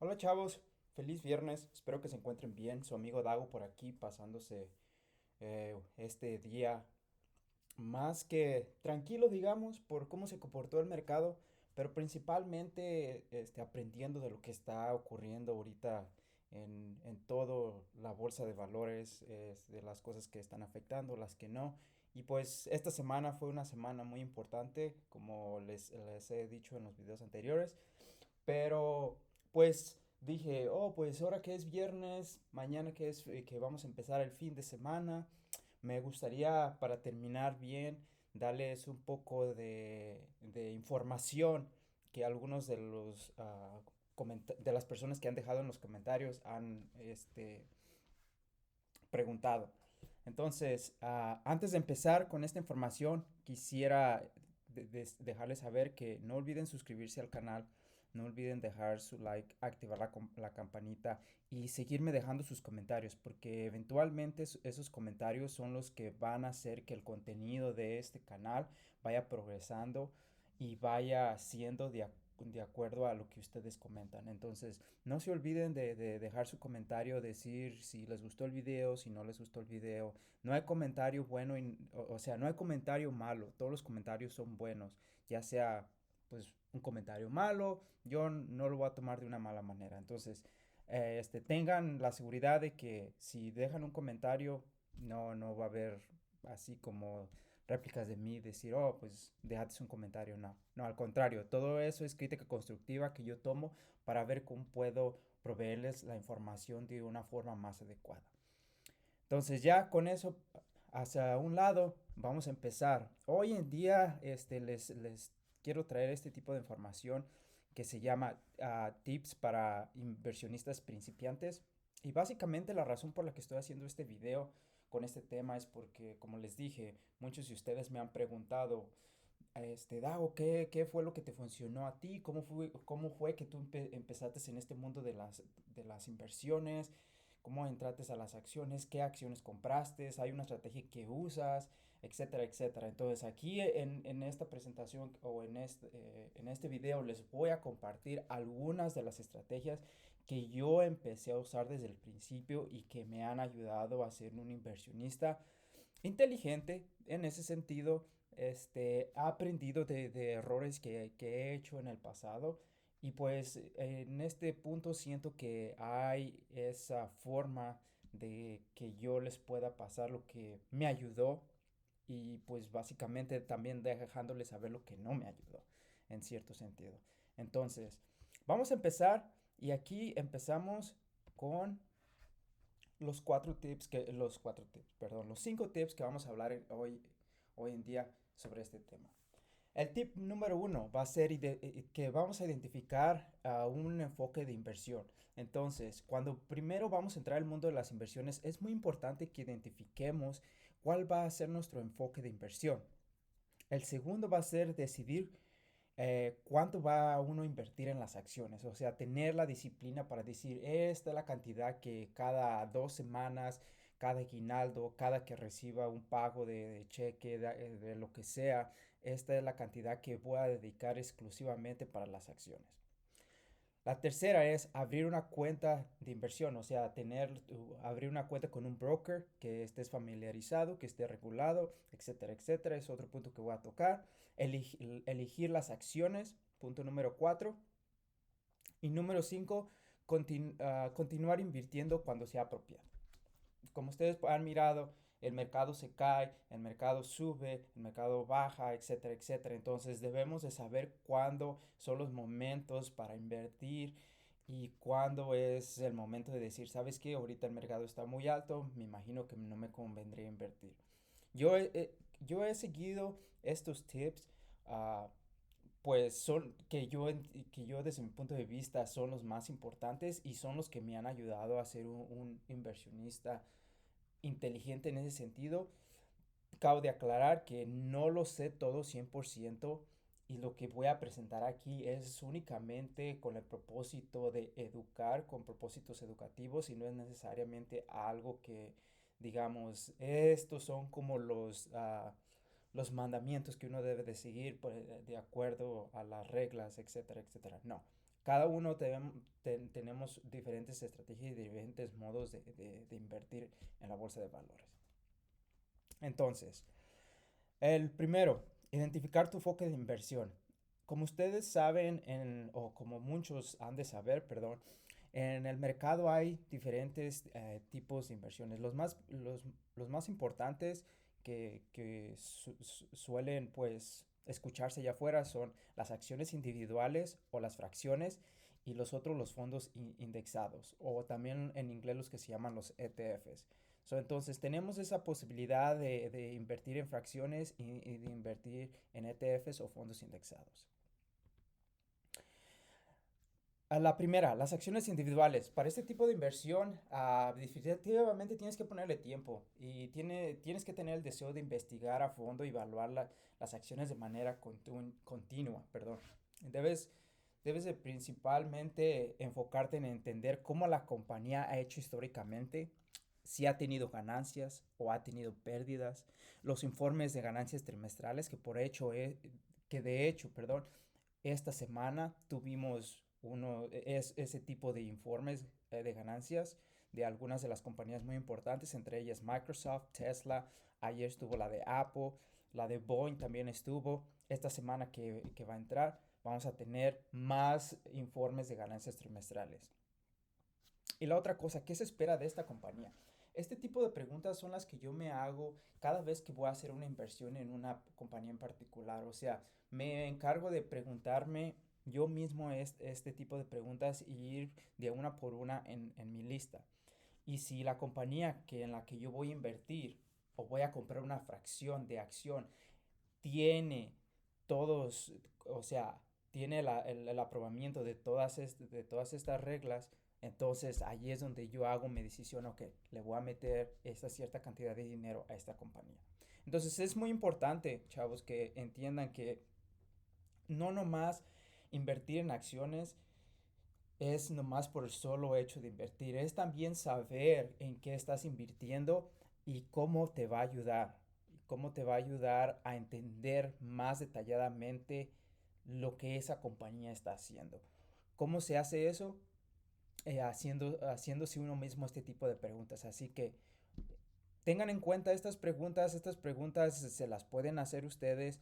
Hola chavos, feliz viernes, espero que se encuentren bien. Su amigo Dago por aquí pasándose este día más que tranquilo, digamos, por cómo se comportó el mercado, pero principalmente aprendiendo de lo que está ocurriendo ahorita en todo la bolsa de valores, de las cosas que están afectando, las que no. Y pues esta semana fue una semana muy importante, como les he dicho en los videos anteriores. Pero pues dije, oh, pues ahora que es viernes, mañana que vamos a empezar el fin de semana, me gustaría para terminar bien darles un poco de información que algunos de de las personas que han dejado en los comentarios han preguntado. Entonces, antes de empezar con esta información, quisiera dejarles saber que no olviden suscribirse al canal, no olviden dejar su like, activar la campanita y seguirme dejando sus comentarios, porque eventualmente esos comentarios son los que van a hacer que el contenido de este canal vaya progresando y vaya siendo de acuerdo a lo que ustedes comentan. Entonces, no se olviden de dejar su comentario, decir si les gustó el video, si no les gustó el video. No hay comentario bueno, o sea, no hay comentario malo. Todos los comentarios son buenos. Ya sea, pues, un comentario malo, yo no lo voy a tomar de una mala manera. Entonces, tengan la seguridad de que si dejan un comentario, no va a haber así como réplicas de mí, decir, oh, pues déjate un comentario. No, no, al contrario, todo eso es crítica constructiva que yo tomo para ver cómo puedo proveerles la información de una forma más adecuada. Entonces ya con eso hacia un lado, vamos a empezar. Hoy en día les quiero traer este tipo de información que se llama tips para inversionistas principiantes. Y básicamente la razón por la que estoy haciendo este video con este tema es porque, como les dije, muchos de ustedes me han preguntado, Dago, ¿qué fue lo que te funcionó a ti? Cómo fue que tú empezaste en este mundo de de las inversiones? ¿Cómo entraste a las acciones? ¿Qué acciones compraste? ¿Hay una estrategia que usas? Etcétera, etcétera. Entonces aquí en esta presentación o en este video les voy a compartir algunas de las estrategias que yo empecé a usar desde el principio y que me han ayudado a ser un inversionista inteligente en ese sentido. He aprendido de errores que he hecho en el pasado y pues en este punto siento que hay esa forma de que yo les pueda pasar lo que me ayudó y pues básicamente también dejándoles saber lo que no me ayudó en cierto sentido. Entonces, vamos a empezar y aquí empezamos con perdón, los cinco tips que vamos a hablar hoy en día sobre este tema. El tip número uno va a ser que vamos a identificar un enfoque de inversión. Entonces, cuando primero vamos a entrar al mundo de las inversiones, es muy importante que identifiquemos cuál va a ser nuestro enfoque de inversión. El segundo va a ser decidir cuánto va uno a invertir en las acciones, o sea, tener la disciplina para decir, esta es la cantidad que cada 2 semanas, cada aguinaldo, cada que reciba un pago de cheque, de lo que sea, esta es la cantidad que voy a dedicar exclusivamente para las acciones. La tercera es abrir una cuenta de inversión, o sea, abrir una cuenta con un broker que estés familiarizado, que esté regulado, etcétera, etcétera. Es otro punto que voy a tocar. Elegir las acciones, punto número 4. Y número 5, continuar invirtiendo cuando sea apropiado. Como ustedes han mirado, el mercado se cae, el mercado sube, el mercado baja, etcétera, etcétera. Entonces debemos de saber cuándo son los momentos para invertir y cuándo es el momento de decir, ¿sabes qué? Ahorita el mercado está muy alto, me imagino que no me convendría invertir. Yo he seguido estos tips, uh, pues son que yo desde mi punto de vista son los más importantes y son los que me han ayudado a ser un inversionista inteligente en ese sentido. Acabo de aclarar que no lo sé todo 100% y lo que voy a presentar aquí es únicamente con el propósito de educar, con propósitos educativos y no es necesariamente algo que digamos, estos son como los mandamientos que uno debe de seguir de acuerdo a las reglas, etcétera, etcétera. No, Cada uno tenemos diferentes estrategias y diferentes modos de invertir en la bolsa de valores. Entonces, el primero, identificar tu foco de inversión. Como ustedes saben, o como muchos han de saber, perdón, en el mercado hay diferentes tipos de inversiones. Los más importantes que suelen pues escucharse allá afuera son las acciones individuales o las fracciones y los otros los fondos indexados o también en inglés los que se llaman los ETFs. Entonces tenemos esa posibilidad de invertir en fracciones y de invertir en ETFs o fondos indexados. La primera, las acciones individuales. Para este tipo de inversión, definitivamente tienes que ponerle tiempo y tienes que tener el deseo de investigar a fondo y evaluar las acciones de manera continua. Perdón. Debes, debes de principalmente enfocarte en entender cómo la compañía ha hecho históricamente, si ha tenido ganancias o ha tenido pérdidas, los informes de ganancias trimestrales que de hecho, perdón, esta semana tuvimos ese tipo de informes de ganancias de algunas de las compañías muy importantes, entre ellas Microsoft, Tesla, ayer estuvo la de Apple, la de Boeing también estuvo. Esta semana que va a entrar vamos a tener más informes de ganancias trimestrales. Y la otra cosa, ¿qué se espera de esta compañía? Este tipo de preguntas son las que yo me hago cada vez que voy a hacer una inversión en una compañía en particular. O sea, me encargo de preguntarme yo mismo este tipo de preguntas y ir de una por una en mi lista. Y si la compañía en la que yo voy a invertir o voy a comprar una fracción de acción tiene todos, o sea, tiene el aprobamiento de todas estas reglas, entonces ahí es donde yo hago mi decisión, ok, le voy a meter esta cierta cantidad de dinero a esta compañía. Entonces es muy importante, chavos, que entiendan que no nomás invertir en acciones es nomás por el solo hecho de invertir, es también saber en qué estás invirtiendo y cómo te va a ayudar, cómo te va a ayudar a entender más detalladamente lo que esa compañía está haciendo. ¿Cómo se hace eso? Haciéndose uno mismo este tipo de preguntas. Así que tengan en cuenta estas preguntas se las pueden hacer ustedes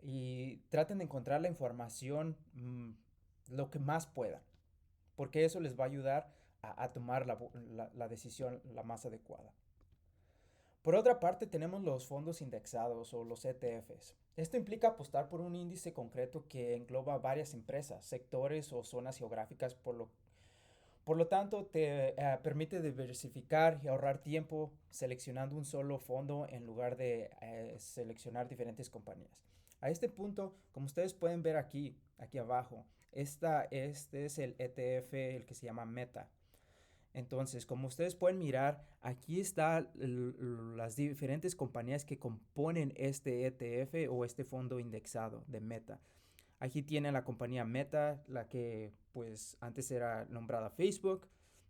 y traten de encontrar la información lo que más puedan porque eso les va a ayudar a tomar la decisión la más adecuada. Por otra parte, tenemos los fondos indexados o los ETFs. Esto implica apostar por un índice concreto que engloba varias empresas, sectores o zonas geográficas, por lo tanto te permite diversificar y ahorrar tiempo seleccionando un solo fondo en lugar de seleccionar diferentes compañías. A este punto, como ustedes pueden ver aquí abajo, este es el ETF, el que se llama Meta. Entonces, como ustedes pueden mirar, aquí están las diferentes compañías que componen este ETF o este fondo indexado de Meta. Aquí tienen la compañía Meta, la que pues antes era nombrada Facebook,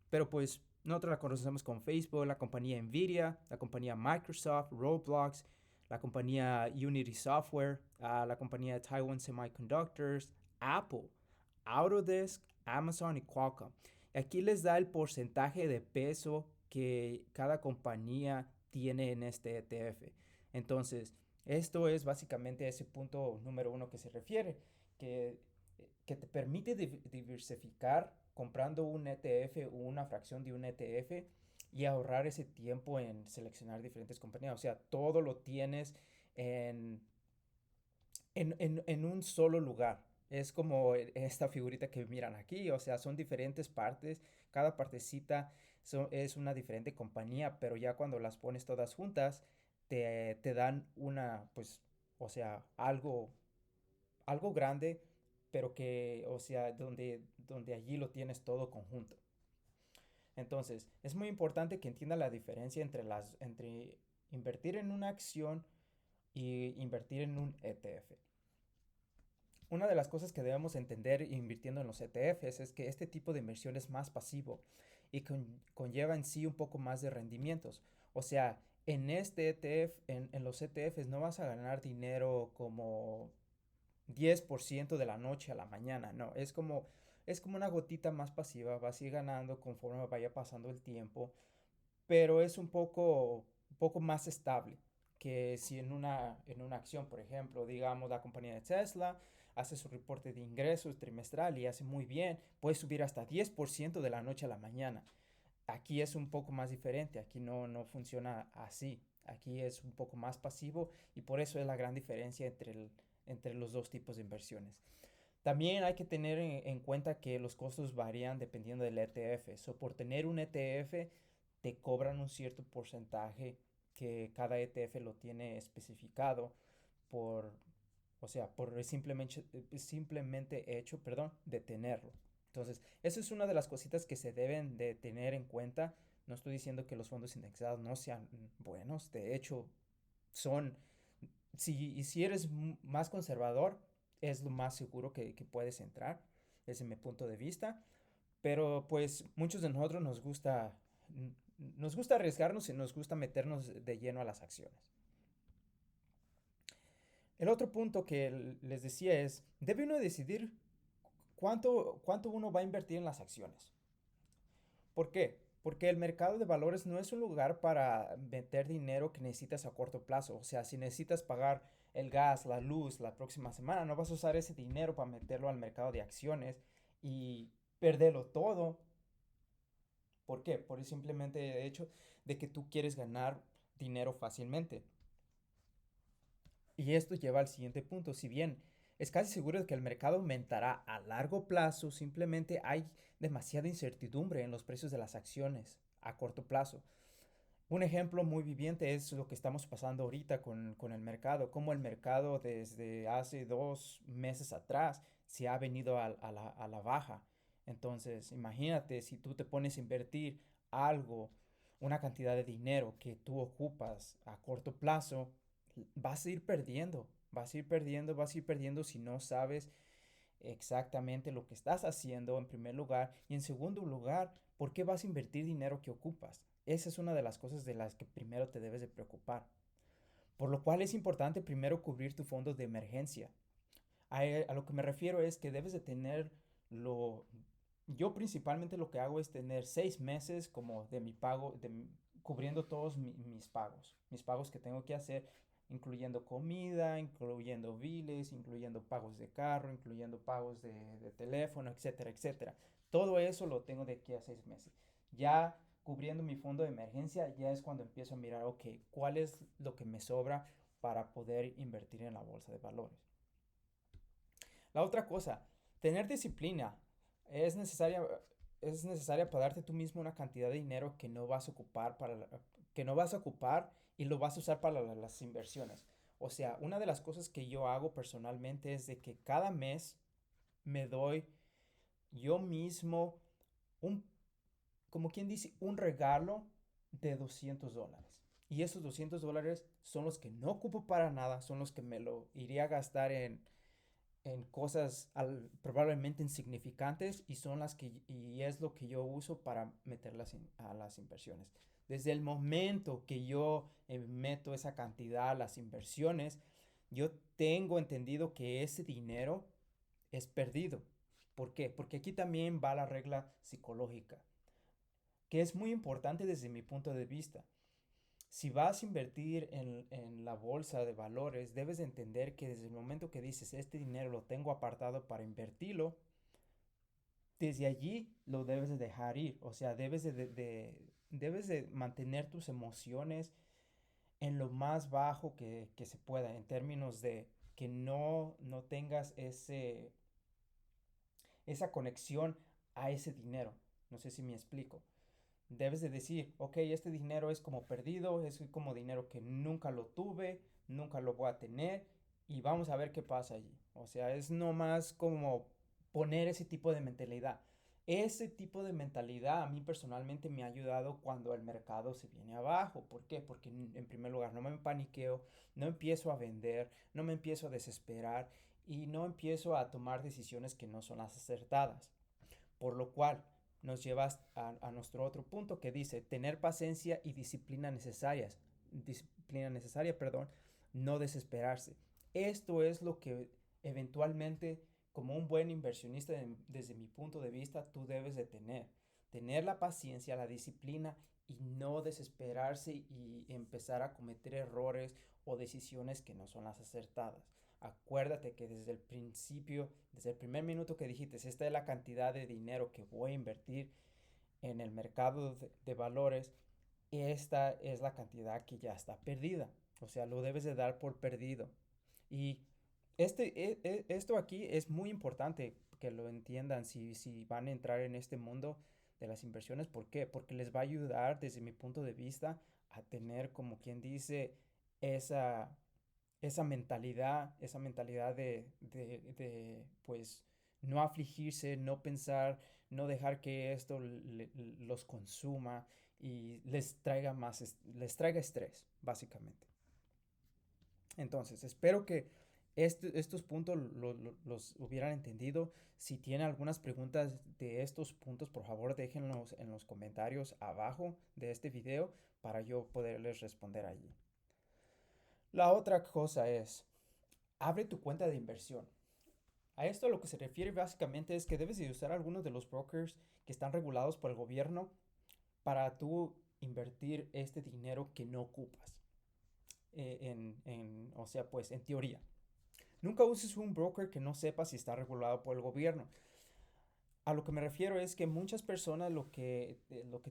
pero pues nosotros la conocemos con Facebook, la compañía Nvidia, la compañía Microsoft, Roblox, la compañía Unity Software, la compañía Taiwan Semiconductors, Apple, Autodesk, Amazon y Qualcomm. Aquí les da el porcentaje de peso que cada compañía tiene en este ETF. Entonces, esto es básicamente ese punto número uno que se refiere, que, que te permite diversificar comprando un ETF o una fracción de un ETF y ahorrar ese tiempo en seleccionar diferentes compañías. O sea, todo lo tienes en, en un solo lugar. Es como esta figurita que miran aquí, o sea, son diferentes partes, cada partecita es una diferente compañía, pero ya cuando las pones todas juntas, te dan una, pues, o sea, algo grande, pero que, o sea, donde allí lo tienes todo conjunto. Entonces, es muy importante que entienda la diferencia entre invertir en una acción y invertir en un ETF. Una de las cosas que debemos entender invirtiendo en los ETFs es que este tipo de inversión es más pasivo y conlleva en sí un poco más de rendimientos. O sea, en este ETF, en los ETFs no vas a ganar dinero como 10% de la noche a la mañana, no, es como es como una gotita más pasiva, vas a ir ganando conforme vaya pasando el tiempo, pero es un poco más estable que si en una acción, por ejemplo, digamos la compañía de Tesla hace su reporte de ingresos trimestral y hace muy bien, puede subir hasta 10% de la noche a la mañana. Aquí es un poco más diferente, aquí no funciona así, aquí es un poco más pasivo y por eso es la gran diferencia entre los dos tipos de inversiones. También hay que tener en cuenta que los costos varían dependiendo del ETF. So, por tener un ETF, te cobran un cierto porcentaje que cada ETF lo tiene especificado por, o sea, por el simplemente hecho, perdón, de tenerlo. Entonces, eso es una de las cositas que se deben de tener en cuenta. No estoy diciendo que los fondos indexados no sean buenos, de hecho, son, si eres más conservador, es lo más seguro que puedes entrar, desde mi punto de vista. Pero pues muchos de nosotros nos gusta arriesgarnos y nos gusta meternos de lleno a las acciones. El otro punto que les decía es, debe uno decidir cuánto uno va a invertir en las acciones. ¿Por qué? Porque el mercado de valores no es un lugar para meter dinero que necesitas a corto plazo. O sea, si necesitas pagar el gas, la luz la próxima semana, no vas a usar ese dinero para meterlo al mercado de acciones y perderlo todo. ¿Por qué? Por el simplemente hecho de que tú quieres ganar dinero fácilmente. Y esto lleva al siguiente punto. Si bien es casi seguro de que el mercado aumentará a largo plazo, simplemente hay demasiada incertidumbre en los precios de las acciones a corto plazo. Un ejemplo muy viviente es lo que estamos pasando ahorita con el mercado, como el mercado desde hace 2 meses atrás se ha venido a la baja. Entonces, imagínate si tú te pones a invertir algo, una cantidad de dinero que tú ocupas a corto plazo, vas a ir perdiendo, vas a ir perdiendo, vas a ir perdiendo si no sabes exactamente lo que estás haciendo en primer lugar y en segundo lugar, ¿por qué vas a invertir dinero que ocupas? Esa es una de las cosas de las que primero te debes de preocupar. Por lo cual es importante primero cubrir tu fondo de emergencia. A lo que me refiero es que debes de tener lo... Yo principalmente lo que hago es tener 6 meses como de mi pago, cubriendo todos mis pagos que tengo que hacer, incluyendo comida, incluyendo biles, incluyendo pagos de carro, incluyendo pagos de teléfono, etcétera, etcétera. Todo eso lo tengo de aquí a 6 meses. Ya cubriendo mi fondo de emergencia, ya es cuando empiezo a mirar, ok, ¿cuál es lo que me sobra para poder invertir en la bolsa de valores? La otra cosa, tener disciplina es necesaria, es necesaria para darte tú mismo una cantidad de dinero que no vas a ocupar que no vas a ocupar y lo vas a usar para las inversiones. O sea, una de las cosas que yo hago personalmente es de que cada mes me doy yo mismo un, como quien dice, un regalo de $200. Y esos $200 son los que no ocupo para nada, son los que me lo iría a gastar en cosas probablemente insignificantes y son y es lo que yo uso para meterlas a las inversiones. Desde el momento que yo meto esa cantidad a las inversiones, yo tengo entendido que ese dinero es perdido. ¿Por qué? Porque aquí también va la regla psicológica, que es muy importante desde mi punto de vista. Si vas a invertir en la bolsa de valores, debes de entender que desde el momento que dices, este dinero lo tengo apartado para invertirlo, desde allí lo debes de dejar ir. O sea, debes de mantener tus emociones en lo más bajo que se pueda, en términos de que no tengas esa conexión a ese dinero. No sé si me explico. Debes de decir, ok, este dinero es como perdido, es como dinero que nunca lo tuve, nunca lo voy a tener y vamos a ver qué pasa allí. O sea, es nomás como poner ese tipo de mentalidad. Ese tipo de mentalidad a mí personalmente me ha ayudado cuando el mercado se viene abajo. ¿Por qué? Porque en primer lugar no me paniqueo, no empiezo a vender, no me empiezo a desesperar y no empiezo a tomar decisiones que no son las acertadas. Por lo cual nos lleva a nuestro otro punto que dice tener paciencia y disciplina necesaria, perdón, no desesperarse. Esto es lo que eventualmente como un buen inversionista, desde mi punto de vista, tú debes de tener la paciencia, la disciplina y no desesperarse y empezar a cometer errores o decisiones que no son las acertadas. Acuérdate que desde el principio, desde el primer minuto que dijiste, esta es la cantidad de dinero que voy a invertir en el mercado de valores, esta es la cantidad que ya está perdida. O sea, lo debes de dar por perdido. Y esto aquí es muy importante que lo entiendan si van a entrar en este mundo de las inversiones. ¿Por qué? Porque les va a ayudar desde mi punto de vista a tener, como quien dice, esa, esa mentalidad pues, no afligirse, no pensar, no dejar que esto los consuma y les traiga les traiga estrés, básicamente. Entonces, espero que estos puntos los hubieran entendido. Si tienen algunas preguntas de estos puntos, por favor déjenlos en los comentarios abajo de este video para yo poderles responder allí. La otra cosa es, abre tu cuenta de inversión. A esto a lo que se refiere básicamente es que debes de usar algunos de los brokers que están regulados por el gobierno para tú invertir este dinero que no ocupas. O sea, pues en teoría. Nunca uses un broker que no sepa si está regulado por el gobierno. A lo que me refiero es que muchas personas lo que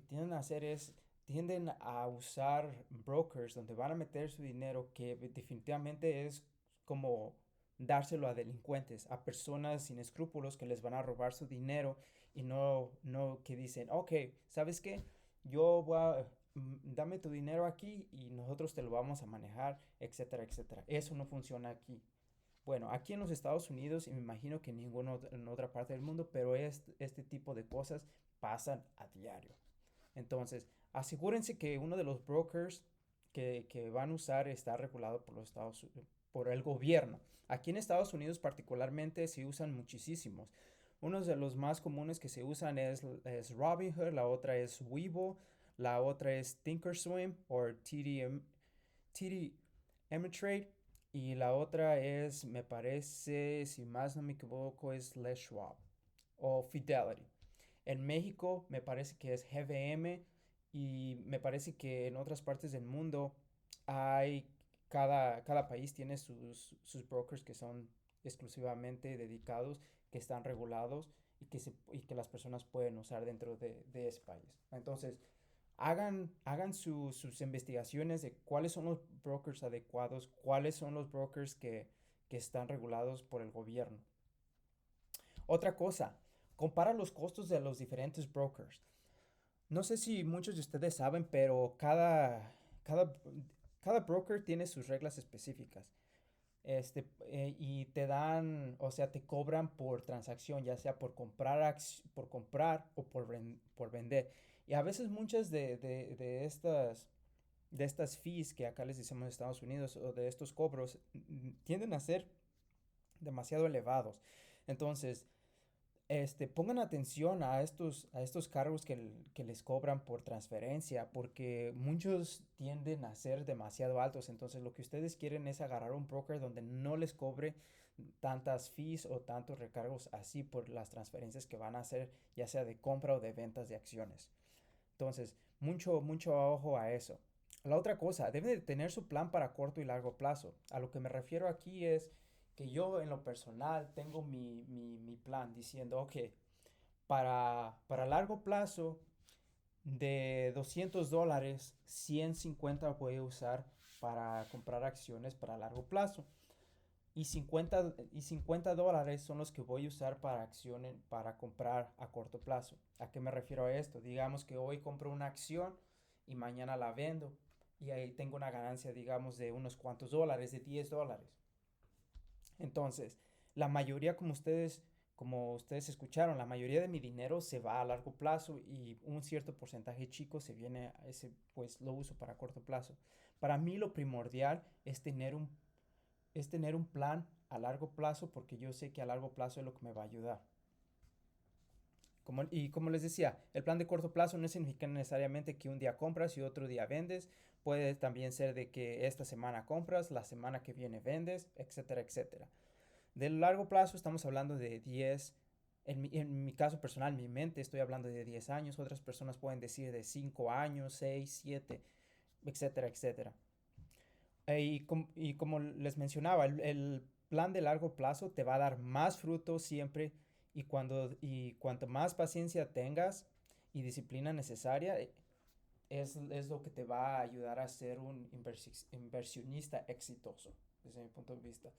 tienden a hacer es, tienden a usar brokers donde van a meter su dinero que definitivamente es como dárselo a delincuentes, a personas sin escrúpulos que les van a robar su dinero y no que dicen, ok, ¿sabes qué? Dame tu dinero aquí y nosotros te lo vamos a manejar, etcétera, etcétera. Eso no funciona aquí. Bueno, aquí en los Estados Unidos y me imagino que en otra parte del mundo, pero este tipo de cosas pasan a diario. Entonces, asegúrense que uno de los brokers que van a usar está regulado por el gobierno. Aquí en Estados Unidos particularmente se usan muchísimos. Uno de los más comunes que se usan es Robinhood, la otra es Webull, la otra es Thinkorswim o TD Ameritrade y la otra es, me parece, si más no me equivoco, es Les Schwab o Fidelity. En México me parece que es GBM y me parece que en otras partes del mundo hay, cada país tiene sus brokers que son exclusivamente dedicados, que están regulados y que las personas pueden usar dentro de ese país. Entonces, hagan sus investigaciones de cuáles son los brokers adecuados, cuáles son los brokers que están regulados por el gobierno. Otra cosa, compara los costos de los diferentes brokers. No sé si muchos de ustedes saben, pero cada, cada broker tiene sus reglas específicas. Y te dan, o sea, te cobran por transacción, ya sea por comprar o por vender. Y a veces muchas de estas fees que acá les decimos en Estados Unidos o de estos cobros tienden a ser demasiado elevados. Entonces, pongan atención a estos cargos que les cobran por transferencia, porque muchos tienden a ser demasiado altos. Entonces, lo que ustedes quieren es agarrar un broker donde no les cobre tantas fees o tantos recargos así por las transferencias que van a hacer, ya sea de compra o de ventas de acciones. Entonces, mucho ojo a eso. La otra cosa, debe de tener su plan para corto y largo plazo. A lo que me refiero aquí es que yo en lo personal tengo mi plan diciendo, ok, para largo plazo de $200, 150 voy a usar para comprar acciones para largo plazo. Y $50 son los que voy a usar para acciones para comprar a corto plazo. ¿A qué me refiero a esto? Digamos que hoy compro una acción y mañana la vendo y ahí tengo una ganancia, digamos, de unos cuantos dólares, de $10. Entonces, la mayoría, como ustedes escucharon, la mayoría de mi dinero se va a largo plazo y un cierto porcentaje chico se viene a ese, pues lo uso para corto plazo. Para mí lo primordial es tener un plan a largo plazo porque yo sé que a largo plazo es lo que me va a ayudar. Y como les decía, el plan de corto plazo no significa necesariamente que un día compras y otro día vendes. Puede también ser de que esta semana compras, la semana que viene vendes, etcétera, etcétera. De largo plazo estamos hablando de 10, en mi caso personal, mi mente, estoy hablando de 10 años, otras personas pueden decir de 5 años, 6 7, etcétera, etcétera. Y como les mencionaba, el plan de largo plazo te va a dar más frutos siempre y cuanto más paciencia tengas y disciplina necesaria, es lo que te va a ayudar a ser un inversionista exitoso, desde mi punto de vista.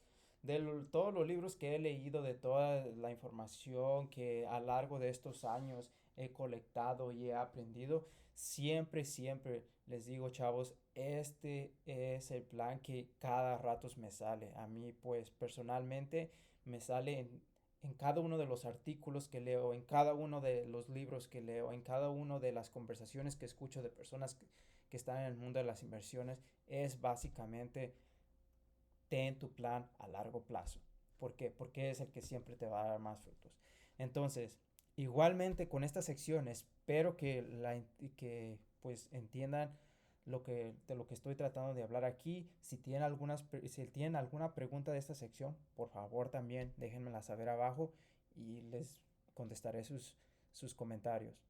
Todos los libros que he leído, de toda la información que a lo largo de estos años he colectado y he aprendido, siempre, siempre les digo, chavos, este es el plan que cada rato me sale. A mí, pues, personalmente, me sale en cada uno de los artículos que leo, en cada uno de los libros que leo, en cada una de las conversaciones que escucho de personas que están en el mundo de las inversiones, es básicamente ten tu plan a largo plazo. ¿Por qué? Porque es el que siempre te va a dar más frutos. Entonces, igualmente con esta sección, espero que pues entiendan de lo que estoy tratando de hablar aquí. Si tienen alguna pregunta de esta sección, por favor también déjenmela saber abajo y les contestaré sus comentarios.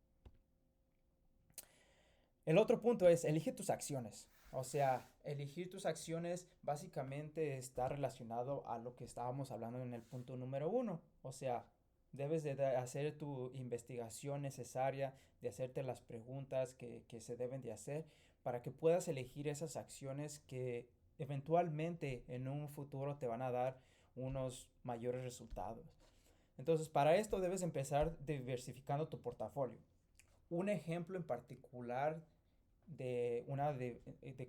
El otro punto es, elige tus acciones. O sea, elegir tus acciones básicamente está relacionado a lo que estábamos hablando en el punto número uno. O sea, debes de hacer tu investigación necesaria, de hacerte las preguntas que se deben de hacer para que puedas elegir esas acciones que eventualmente en un futuro te van a dar unos mayores resultados. Entonces, para esto debes empezar diversificando tu portafolio. Un ejemplo en particular de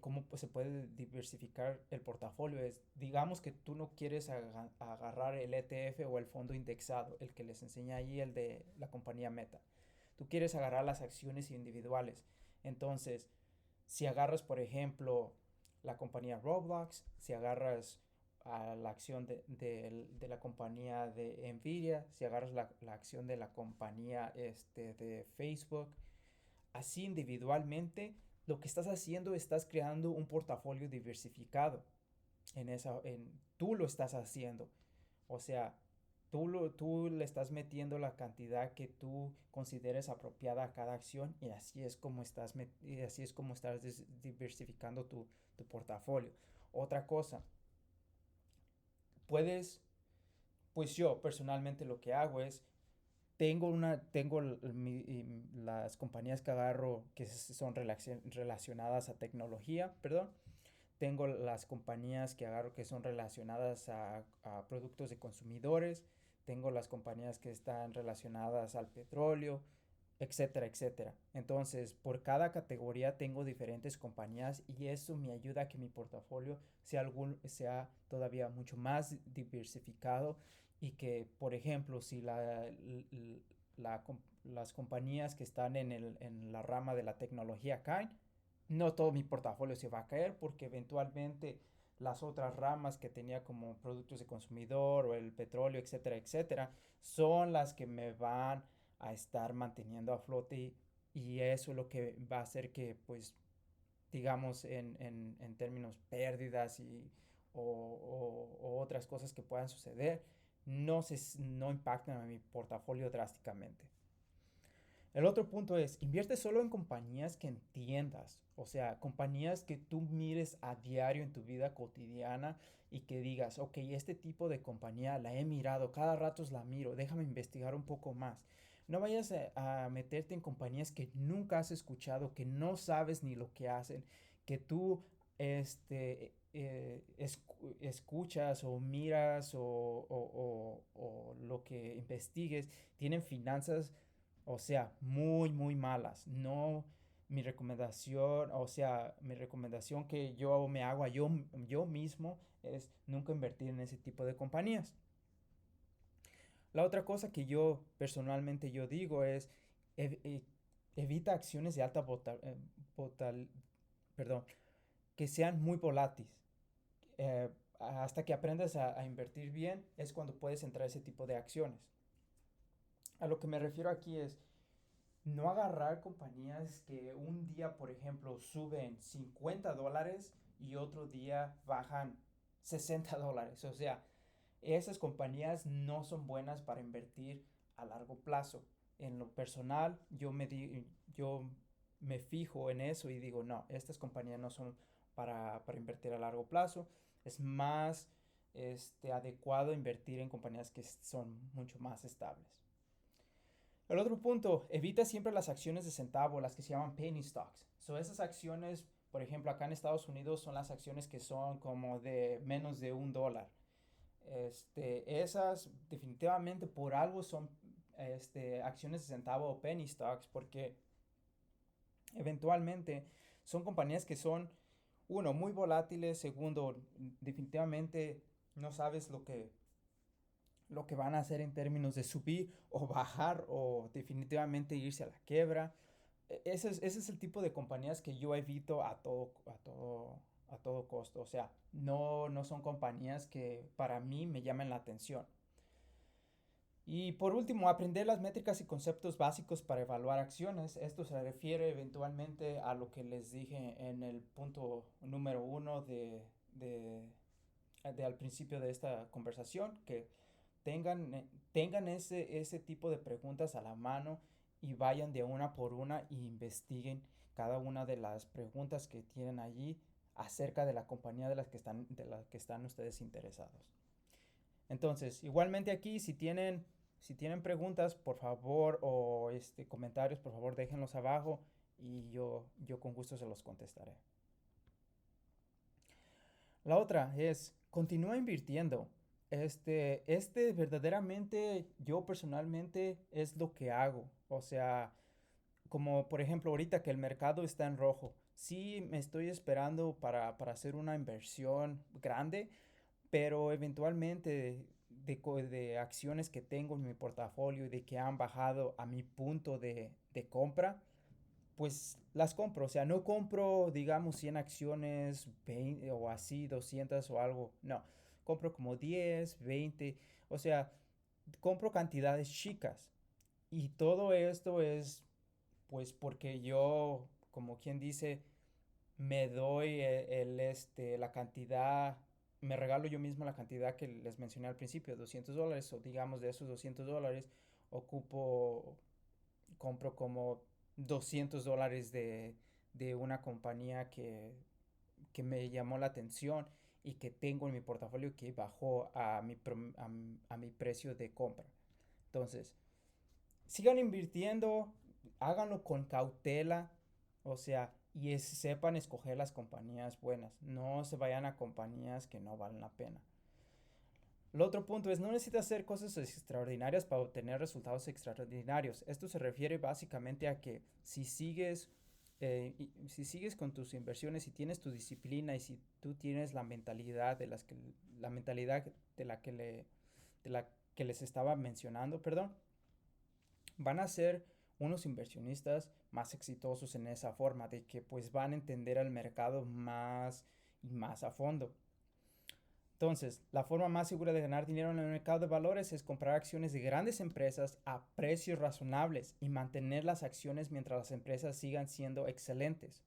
cómo pues, se puede diversificar el portafolio es, digamos que tú no quieres agarrar el ETF o el fondo indexado, el que les enseña ahí, el de la compañía Meta. Tú quieres agarrar las acciones individuales. Entonces, si agarras, por ejemplo, la compañía Roblox, si agarras a la acción de la compañía de Nvidia, si agarras la acción de la compañía de Facebook, así individualmente, lo que estás haciendo, estás creando un portafolio diversificado. Tú lo estás haciendo. O sea, tú le estás metiendo la cantidad que tú consideres apropiada a cada acción y así es como estás diversificando tu portafolio. Otra cosa, puedes, pues yo personalmente lo que hago es tengo las compañías que agarro que son relacionadas a tecnología, perdón. Tengo las compañías que agarro que son relacionadas a productos de consumidores. Tengo las compañías que están relacionadas al petróleo, etcétera, etcétera. Entonces, por cada categoría tengo diferentes compañías y eso me ayuda a que mi portafolio sea todavía mucho más diversificado y que, por ejemplo, si las compañías que están en la rama de la tecnología caen, no todo mi portafolio se va a caer porque eventualmente las otras ramas que tenía como productos de consumidor o el petróleo, etcétera, etcétera, son las que me van a estar manteniendo a flote y eso es lo que va a hacer que, pues, digamos, en términos pérdidas o otras cosas que puedan suceder, no impactan a mi portafolio drásticamente. El otro punto es, invierte solo en compañías que entiendas, o sea, compañías que tú mires a diario en tu vida cotidiana y que digas, ok, este tipo de compañía la he mirado, cada rato la miro, déjame investigar un poco más. No vayas a meterte en compañías que nunca has escuchado, que no sabes ni lo que hacen, que tú escuchas o miras o lo que investigues, tienen finanzas, o sea, muy, muy malas. No, mi recomendación que yo me hago yo mismo es nunca invertir en ese tipo de compañías. La otra cosa que yo personalmente yo digo es ev- eh, evita acciones de alta votal- perdón, que sean muy volátiles. Eh, hasta que aprendas a invertir bien es cuando puedes entrar a ese tipo de acciones. A lo que me refiero aquí es no agarrar compañías que un día, por ejemplo, suben $50 y otro día bajan $60. O sea, esas compañías no son buenas para invertir a largo plazo. En lo personal, yo me fijo en eso y digo, no, estas compañías no son para invertir a largo plazo. Es más adecuado invertir en compañías que son mucho más estables. El otro punto, evita siempre las acciones de centavo, las que se llaman penny stocks. So, esas acciones, por ejemplo, acá en Estados Unidos son las acciones que son como de menos de $1. Esas definitivamente por algo son acciones de centavo o penny stocks, porque eventualmente son compañías que son, uno, muy volátiles, segundo, definitivamente no sabes lo que van a hacer en términos de subir o bajar o definitivamente irse a la quiebra. Ese es el tipo de compañías que yo evito a todo costo. O sea, no son compañías que para mí me llamen la atención. Y por último, aprender las métricas y conceptos básicos para evaluar acciones. Esto se refiere eventualmente a lo que les dije en el punto número 1 de al principio de esta conversación, que tengan ese tipo de preguntas a la mano y vayan de una por una y investiguen cada una de las preguntas que tienen allí acerca de la compañía de la que están ustedes interesados. Entonces, igualmente aquí, si tienen preguntas, por favor, o comentarios, por favor, déjenlos abajo y yo con gusto se los contestaré. La otra es, continúa invirtiendo. Verdaderamente, yo personalmente es lo que hago. O sea, como por ejemplo ahorita que el mercado está en rojo. Sí me estoy esperando para hacer una inversión grande, pero eventualmente de acciones que tengo en mi portafolio y de que han bajado a mi punto de compra, pues las compro. O sea, no compro, digamos, 100 acciones 20, o así, 200 o algo. No, compro como 10, 20. O sea, compro cantidades chicas. Y todo esto es, pues, porque yo, como quien dice, me doy la cantidad, me regalo yo mismo la cantidad que les mencioné al principio, $200, o digamos de esos $200, ocupo compro como $200 de una compañía que me llamó la atención y que tengo en mi portafolio que bajó a mi precio de compra. Entonces, sigan invirtiendo, háganlo con cautela, o sea, sepan escoger las compañías buenas, no se vayan a compañías que no valen la pena. El otro punto es, no necesitas hacer cosas extraordinarias para obtener resultados extraordinarios. Esto se refiere básicamente a que si sigues con tus inversiones, si tienes tu disciplina y si tú tienes la mentalidad de la que les estaba mencionando, perdón, van a ser unos inversionistas más exitosos en esa forma, de que pues van a entender al mercado más y más a fondo. Entonces, la forma más segura de ganar dinero en el mercado de valores es comprar acciones de grandes empresas a precios razonables y mantener las acciones mientras las empresas sigan siendo excelentes.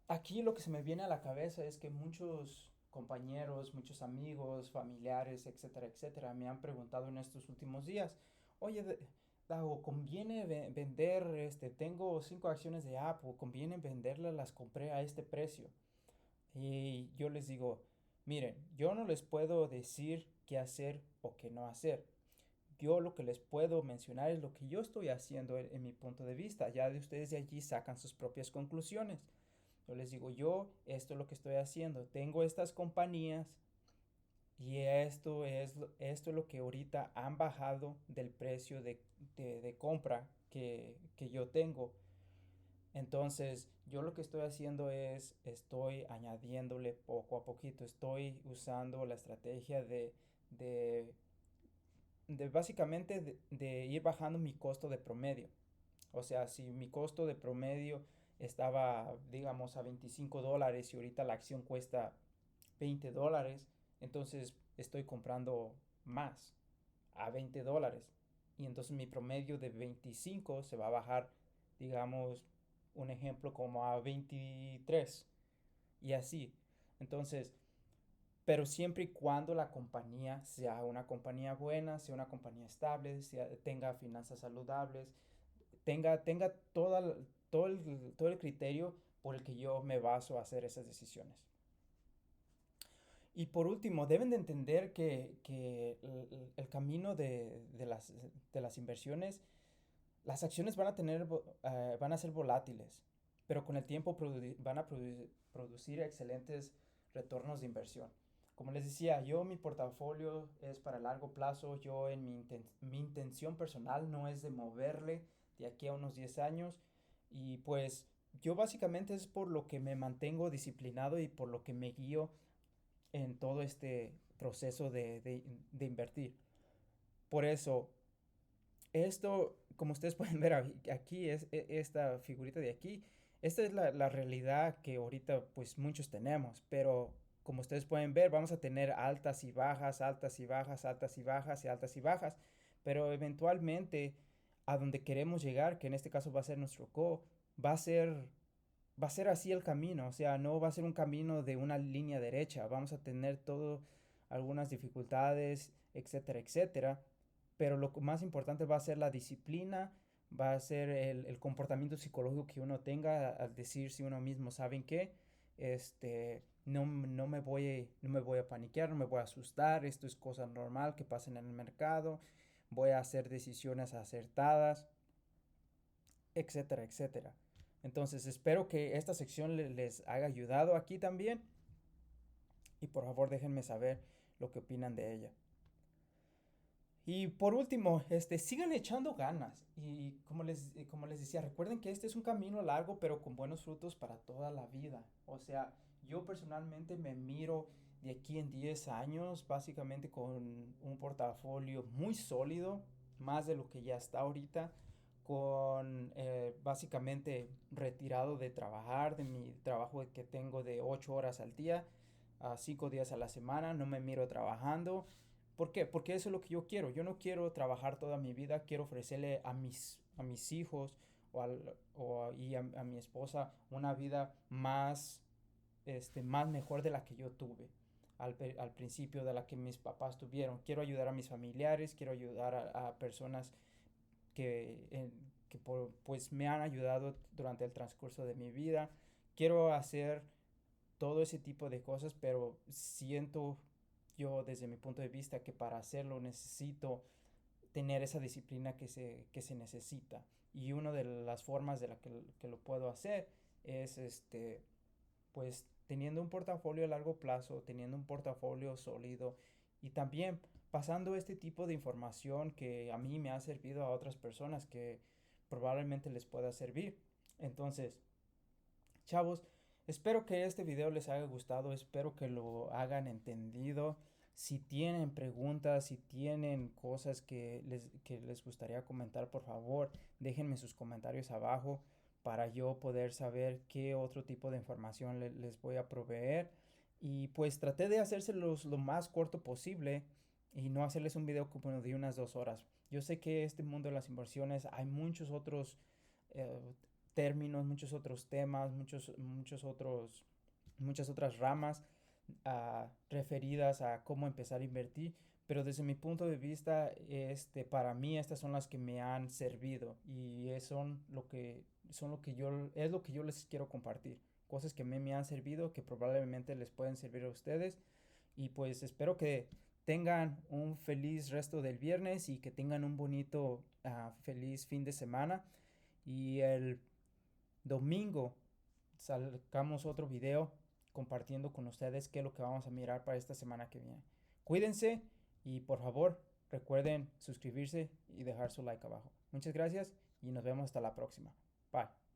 Aquí lo que se me viene a la cabeza es que muchos compañeros, muchos amigos, familiares, etcétera, etcétera, me han preguntado en estos últimos días, oye, Dago, ¿conviene vender, tengo 5 acciones de Apple, conviene venderlas, las compré a este precio? Y yo les digo, miren, yo no les puedo decir qué hacer o qué no hacer. Yo lo que les puedo mencionar es lo que yo estoy haciendo en mi punto de vista. Ya de ustedes de allí sacan sus propias conclusiones. Yo les digo, esto es lo que estoy haciendo. Tengo estas compañías y esto es lo que ahorita han bajado del precio de compra que yo tengo. Entonces, yo lo que estoy haciendo es, estoy añadiéndole poco a poquito, estoy usando la estrategia de, de básicamente de ir bajando mi costo de promedio. O sea, si mi costo de promedio estaba, digamos, a $25 y ahorita la acción cuesta $20, entonces estoy comprando más a $20. Y entonces mi promedio de 25 se va a bajar, digamos, un ejemplo como a 23. Y así. Entonces, pero siempre y cuando la compañía sea una compañía buena, sea una compañía estable, tenga finanzas saludables, tenga todo el criterio por el que yo me baso a hacer esas decisiones. Y por último, deben de entender que el camino de las inversiones, las acciones van a van a ser volátiles, pero con el tiempo van a producir excelentes retornos de inversión. Como les decía, mi portafolio es para largo plazo. Mi intención personal no es de moverle de aquí a unos 10 años. Y pues yo básicamente es por lo que me mantengo disciplinado y por lo que me guío en todo este proceso de invertir. Por eso, esto, como ustedes pueden ver aquí, esta figurita de aquí, esta es la realidad que ahorita pues muchos tenemos, pero como ustedes pueden ver, vamos a tener altas y bajas, altas y bajas, altas y bajas y altas y bajas, pero eventualmente a donde queremos llegar, que en este caso va a ser nuestro co, va a ser va a ser así el camino, o sea, no va a ser un camino de una línea derecha, vamos a tener todo, algunas dificultades, etcétera, etcétera, pero lo más importante va a ser la disciplina, va a ser el comportamiento psicológico que uno tenga al decir si uno mismo, ¿saben qué? No me voy a paniquear, no me voy a asustar, esto es cosa normal que pasen en el mercado, voy a hacer decisiones acertadas, etcétera, etcétera. Entonces espero que esta sección les haya ayudado aquí también y por favor déjenme saber lo que opinan de ella. Y por último, sigan echando ganas y como les decía, recuerden que este es un camino largo pero con buenos frutos para toda la vida. O sea, yo personalmente me miro de aquí en 10 años básicamente con un portafolio muy sólido, más de lo que ya está ahorita, con básicamente retirado de trabajar, de mi trabajo que tengo de 8 horas al día, a 5 días a la semana, no me miro trabajando. ¿Por qué? Porque eso es lo que yo quiero. Yo no quiero trabajar toda mi vida, quiero ofrecerle a mis hijos a mi esposa una vida más mejor de la que yo tuve al principio, de la que mis papás tuvieron. Quiero ayudar a mis familiares, quiero ayudar a personas que, eh, pues me han ayudado durante el transcurso de mi vida. Quiero hacer todo ese tipo de cosas, pero siento yo desde mi punto de vista que para hacerlo necesito tener esa disciplina que se necesita. Y una de las formas de la que lo puedo hacer es pues teniendo un portafolio a largo plazo, teniendo un portafolio sólido y también pasando este tipo de información que a mí me ha servido a otras personas que probablemente les pueda servir. Entonces, chavos, espero que este video les haya gustado, espero que lo hagan entendido. Si tienen preguntas, si tienen cosas que les gustaría comentar, por favor, déjenme sus comentarios abajo para yo poder saber qué otro tipo de información les voy a proveer. Y pues traté de hacérselos lo más corto posible y no hacerles un video como de unas 2 horas. Yo sé que este mundo de las inversiones hay muchos otros eh, términos, muchos otros temas, muchas otras ramas referidas a cómo empezar a invertir, pero desde mi punto de vista, para mí estas son las que me han servido y son lo que es lo que yo les quiero compartir, cosas que a mí me han servido, que probablemente les pueden servir a ustedes y pues espero que tengan un feliz resto del viernes y que tengan un bonito, feliz fin de semana y el domingo sacamos otro video compartiendo con ustedes qué es lo que vamos a mirar para esta semana que viene. Cuídense y por favor recuerden suscribirse y dejar su like abajo. Muchas gracias y nos vemos hasta la próxima. Bye.